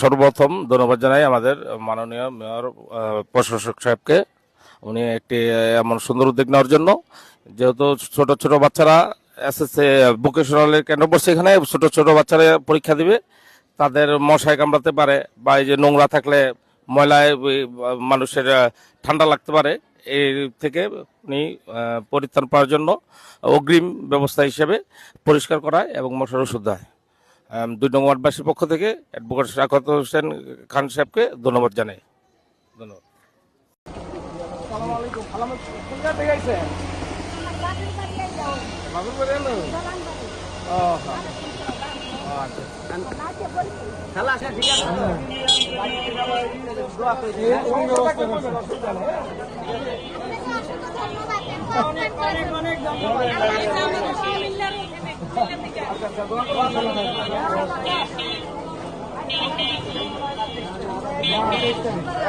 সর্বপ্রথম ধন্যবাদ জানাই আমাদের মাননীয় মেয়র প্রশাসক সাহেবকে। উনি একটি এমন সুন্দর উদ্যোগ নেওয়ার জন্য, যেহেতু ছোট ছোট বাচ্চারা এসএসসি ভোকেশনালের কেন্দ্র পড়ছে, এখানে ছোট ছোট বাচ্চারা পরীক্ষা দিবে, তাদের মশায় কামড়াতে পারে বা এই যে নোংরা থাকলে ময়লায় মানুষের ঠান্ডা লাগতে পারে, এই থেকে উনি পরিত্রাণ পাওয়ার জন্য অগ্রিম ব্যবস্থা হিসেবে পরিষ্কার করায় এবং মশার ওষুধ দেয়। ২ নং ওয়ার্ডবাসীর পক্ষ থেকে অ্যাডভোকেট শাখাওয়াত হোসেন খান সাহেবকে ধন্যবাদ জানাই। ধন্যবাদ।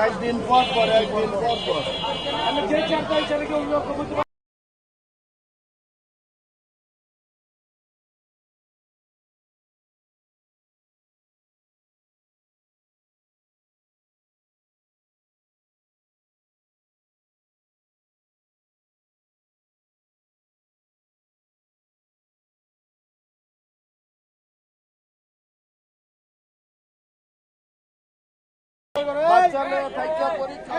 একদিন পর পর আমি যে চারটা ছেলেকে অভিযোগ করতে পরীক্ষা